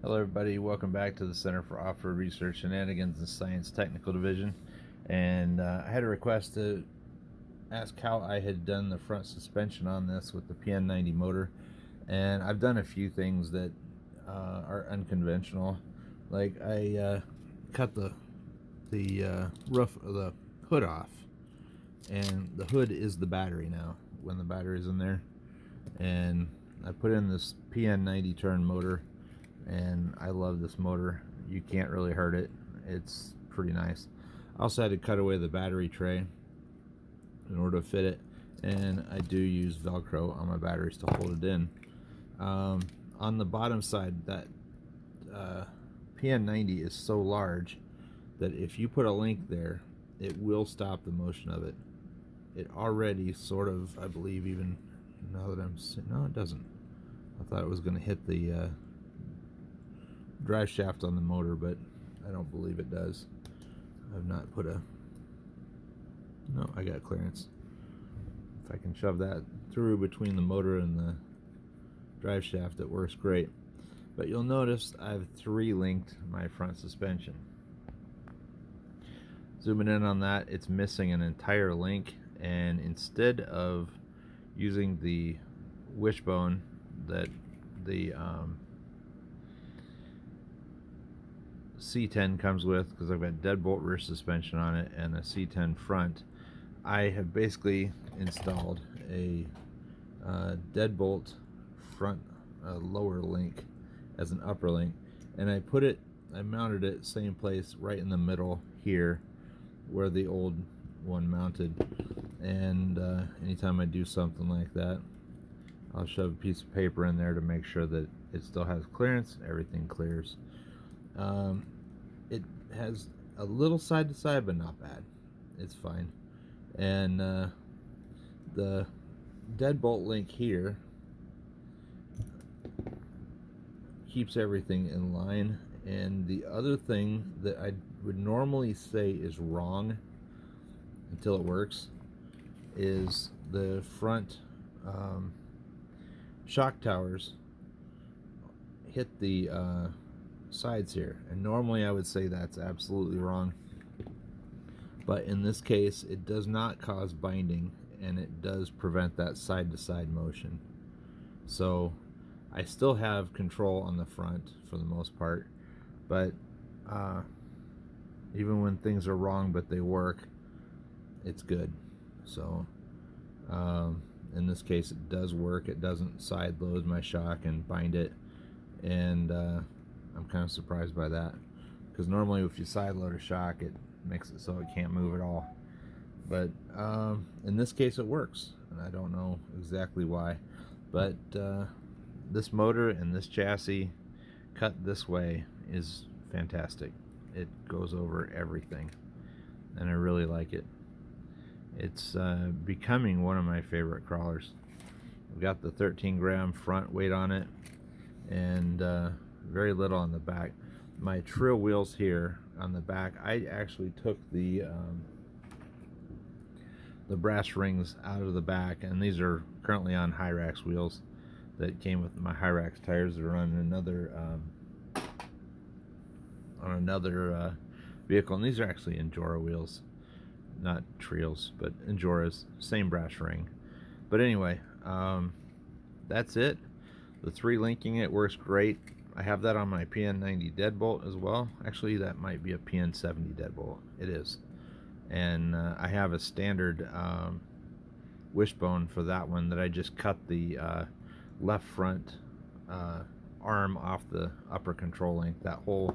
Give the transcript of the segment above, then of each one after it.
Hello everybody, welcome back to the Center for Off-Road Research Shenanigans and Science Technical Division. And I had a request to ask how I had done the front suspension on this with the PN90 motor. And I've done a few things that are unconventional. Like I cut the roof of the hood off, and the hood is the battery now when the battery's in there. And I put in this PN90 turn motor, and I love this motor. You can't really hurt it. It's pretty nice. I also had to cut away the battery tray in order to fit it, and I do use Velcro on my batteries to hold it in. On the bottom side, that PN90 is so large that if you put a link there, it will stop the motion of it. It already sort of, I believe, even now that I'm saying, no, it doesn't. I thought it was going to hit the drive shaft on the motor, but I don't believe it does. I've not put a, no, I got clearance. If I can shove that through between the motor and the drive shaft, it works great. But you'll notice I've 3-linked my front suspension. Zooming in on that, it's missing an entire link, and instead of using the wishbone that the C10 comes with, because I've got deadbolt rear suspension on it and a C10 front, I have basically installed a deadbolt front lower link as an upper link, and I mounted it same place right in the middle here where the old one mounted. And anytime I do something like that, I'll shove a piece of paper in there to make sure that it still has clearance, everything clears. It has a little side to side, but not bad. It's fine. And the deadbolt link here keeps everything in line. And the other thing that I would normally say is wrong until it works is the front shock towers hit the sides here, and normally I would say that's absolutely wrong, but in this case it does not cause binding, and it does prevent that side-to-side motion. So I still have control on the front for the most part, but even when things are wrong but they work, it's good. So in this case it does work. It doesn't side load my shock and bind it, and I'm kind of surprised by that, because normally if you side load a shock, it makes it so it can't move at all. But in this case it works, and I don't know exactly why, but this motor and this chassis cut this way is fantastic. It goes over everything, and I really like it. It's becoming one of my favorite crawlers. We've got the 13-gram front weight on it, and very little on the back. My trail wheels here on the back, I actually took the brass rings out of the back, and these are currently on Hyrax wheels that came with my Hyrax tires that are on another vehicle, and these are actually Endura wheels, not Trials, but Enduras, same brass ring. But anyway, that's it. The 3-linking it works great. I have that on my PN90 deadbolt as well. Actually, that might be a PN70 deadbolt. It is. And I have a standard wishbone for that one that I just cut the left front arm off the upper control link. That whole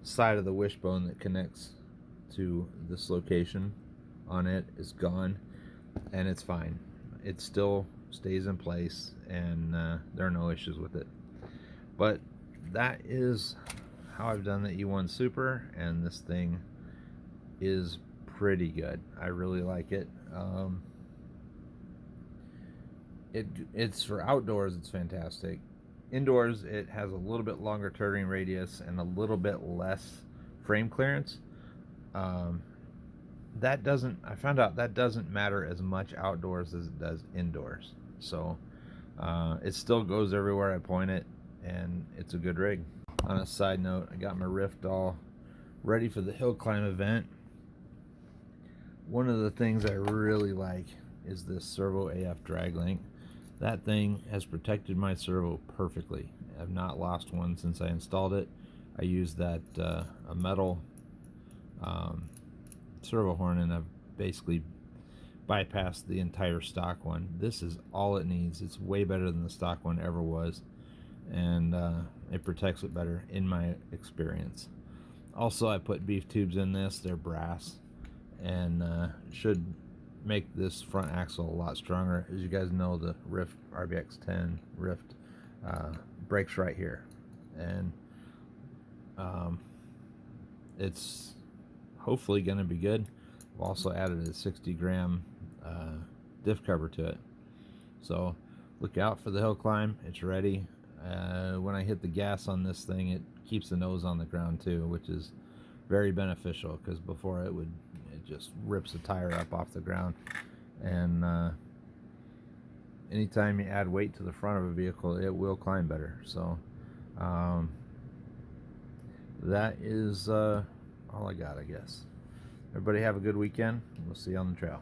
side of the wishbone that connects to this location on it is gone, and it's fine. It still stays in place, and there are no issues with it. But that is how I've done the E1 Super, and this thing is pretty good. I really like it. It's for outdoors, it's fantastic. Indoors, it has a little bit longer turning radius and a little bit less frame clearance. That doesn't, I found out that doesn't matter as much outdoors as it does indoors. So it still goes everywhere I point it, and it's a good rig. On a side note, I got my Ryft all ready for the hill climb event. One of the things I really like is this servo AF drag link. That thing has protected my servo perfectly. I've not lost one since I installed it. I used that a metal servo horn, and I've basically bypassed the entire stock one. This is all it needs. It's way better than the stock one ever was, and it protects it better in my experience. Also, I put beef tubes in this. They're brass, and should make this front axle a lot stronger. As you guys know, the Ryft RBX10 Ryft brakes right here, and it's hopefully going to be good. I've also added a 60-gram diff cover to it, so look out for the hill climb. It's ready. When I hit the gas on this thing, it keeps the nose on the ground too, which is very beneficial, because before it just rips the tire up off the ground. And anytime you add weight to the front of a vehicle, it will climb better. So that is all I got, I guess. Everybody have a good weekend. We'll see you on the trail.